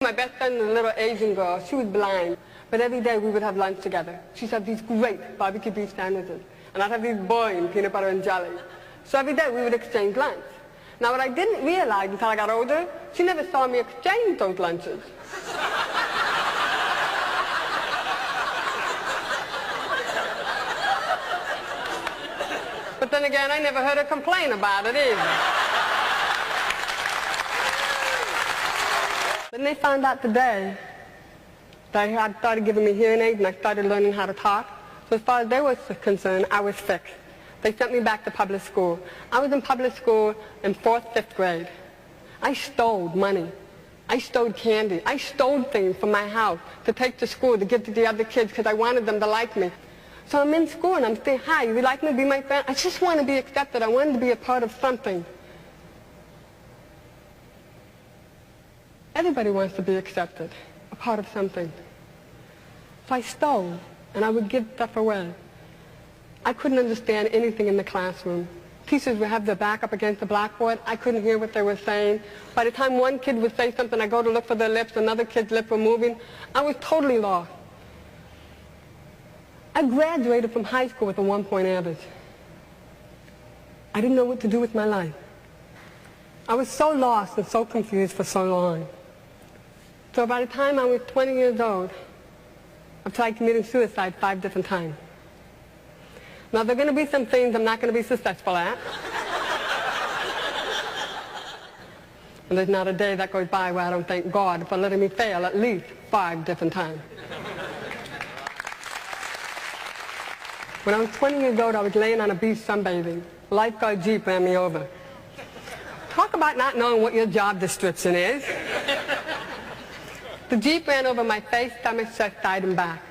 my best friend was a little Asian girl. She was blind, but every day we would have lunch together. She'd have these great barbecue beef sandwiches, and I'd have these boring peanut butter and jelly. So every day we would exchange lunch. Now what I didn't realize until I got older, she never saw me exchange those lunches. But then again, I never heard her complain about it either. Then they found out today that I started giving me hearing aids and I started learning how to talk. So as far as they were concerned, I was fixed. They sent me back to public school. I was in public school in 4th, 5th grade. I stole money. I stole candy. I stole things from my house to take to school to give to the other kids because I wanted them to like me. So I'm in school and I'm saying, hi, you would like me to be my friend? I just want to be accepted. I wanted to be a part of something. Everybody wants to be accepted, a part of something. So I stole, and I would give stuff away. I couldn't understand anything in the classroom. Teachers would have their back up against the blackboard. I couldn't hear what they were saying. By the time one kid would say something, I'd go to look for their lips, another kid's lips were moving. I was totally lost. I graduated from high school with a 1-point average. I didn't know what to do with my life. I was so lost and so confused for so long. So by the time I was 20 years old, I've tried committing suicide 5 different times. Now, there are going to be some things I'm not going to be successful at. And there's not a day that goes by where I don't thank God for letting me fail at least 5 different times. When I was 20 years old, I was laying on a beach sunbathing. A lifeguard Jeep ran me over. Talk about not knowing what your job description is. The Jeep ran over my face, stomach, chest, side, and back.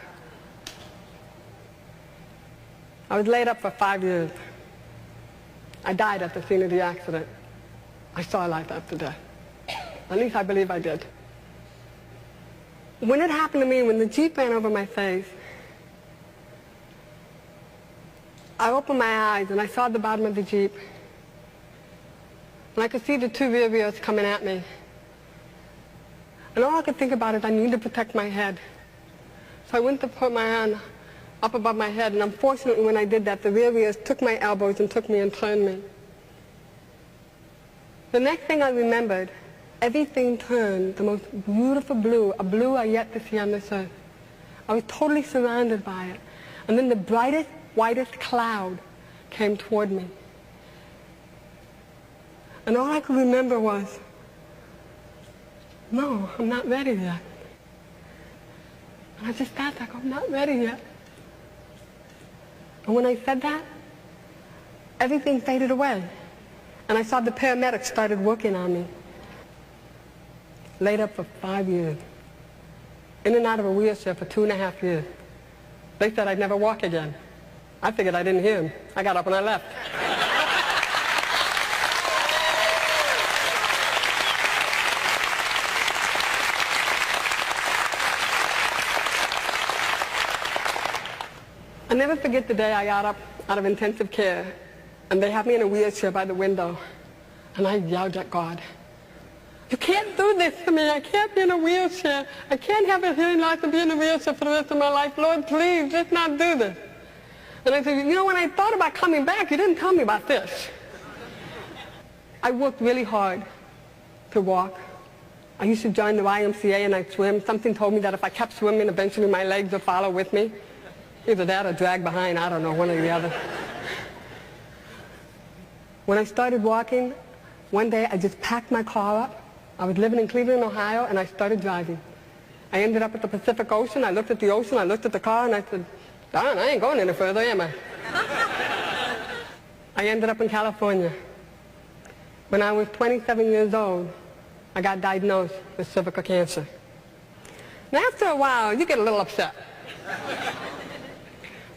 I was laid up for 5 years. I died at the scene of the accident. I saw life after death. At least I believe I did. When it happened to me, when the Jeep ran over my face, I opened my eyes and I saw the bottom of the Jeep. And I could see the 2 rear wheels coming at me. And all I could think about is I need to protect my head. So I went to put my hand up above my head, and unfortunately when I did that, the rear wheels took my elbows and took me and turned me. The next thing I remembered, everything turned the most beautiful blue, a blue I yet to see on this earth. I was totally surrounded by it. And then the brightest, whitest cloud came toward me. And all I could remember was, no, I'm not ready yet. And I just felt like I'm not ready yet. And when I said that, everything faded away. And I saw the paramedics started working on me. Laid up for 5 years. In and out of a wheelchair for 2.5 years. They said I'd never walk again. I figured I didn't hear them. I got up and I left. I'll never forget the day I got up out of intensive care, and they had me in a wheelchair by the window, and I yelled at God, you can't do this to me. I can't be in a wheelchair. I can't have a hearing loss and be in a wheelchair for the rest of my life. Lord, please, just not do this. And I said, you know, when I thought about coming back, you didn't tell me about this. I worked really hard to walk. I used to join the YMCA and I'd swim. Something told me that if I kept swimming, eventually my legs would follow with me. Either that or drag behind, I don't know, one or the other. When I started walking, one day I just packed my car up. I was living in Cleveland, Ohio, and I started driving. I ended up at the Pacific Ocean. I looked at the ocean, I looked at the car, and I said, darn, I ain't going any further, am I? I ended up in California. When I was 27 years old, I got diagnosed with cervical cancer. Now after a while, you get a little upset.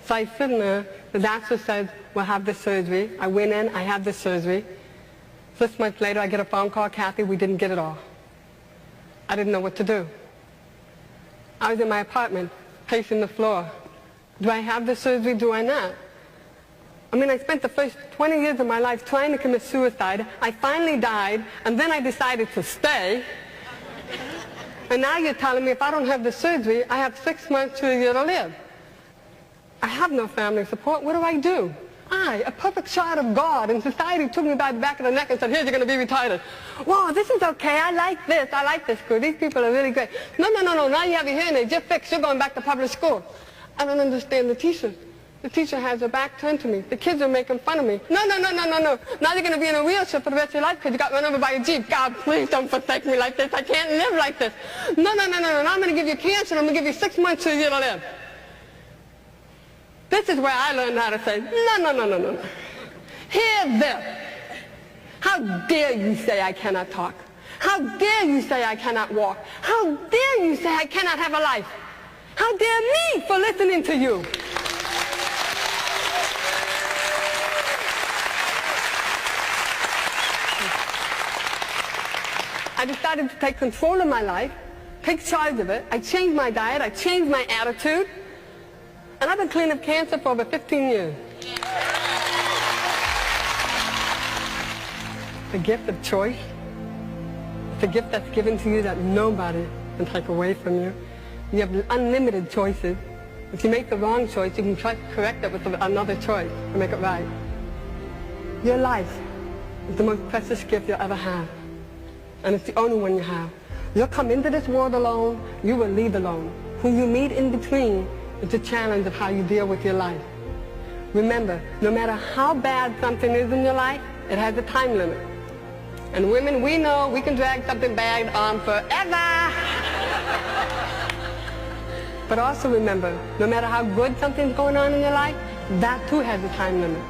So I sit in there, the doctor says, we'll have the surgery. I went in, I had the surgery. 6 months later, I get a phone call, Kathy, we didn't get it all. I didn't know what to do. I was in my apartment, pacing the floor. Do I have the surgery, do I not? I mean, I spent the first 20 years of my life trying to commit suicide. I finally died, and then I decided to stay. And now you're telling me if I don't have the surgery, I have 6 months to a year to live. I have no family support. What do? I, a perfect child of God, and society took me by the back of the neck and said, here, you're going to be retarded. Whoa, this is okay. I like this school. These people are really great. No. Now you have your hearing aid. You're fixed. You're going back to public school. I don't understand the teacher. The teacher has her back turned to me. The kids are making fun of me. No. Now you're going to be in a wheelchair for the rest of your life because you got run over by a Jeep. God, please don't forsake me like this. I can't live like this. No. Now I'm going to give you cancer and I'm going to give you 6 months to a year to live. This is where I learned how to say, no. Hear this. How dare you say I cannot talk? How dare you say I cannot walk? How dare you say I cannot have a life? How dare me for listening to you? I decided to take control of my life, take charge of it. I changed my diet. I changed my attitude. And I've been clean of cancer for over 15 years. The gift of choice. It's a gift that's given to you that nobody can take away from you. You have unlimited choices. If you make the wrong choice, you can try to correct it with another choice to make it right. Your life is the most precious gift you'll ever have. And it's the only one you have. You'll come into this world alone, you will leave alone. Who you meet in between is the challenge of how you deal with your life. Remember, no matter how bad something is in your life, it has a time limit. And women, we know we can drag something bad on forever. But also remember, no matter how good something's going on in your life, that too has a time limit.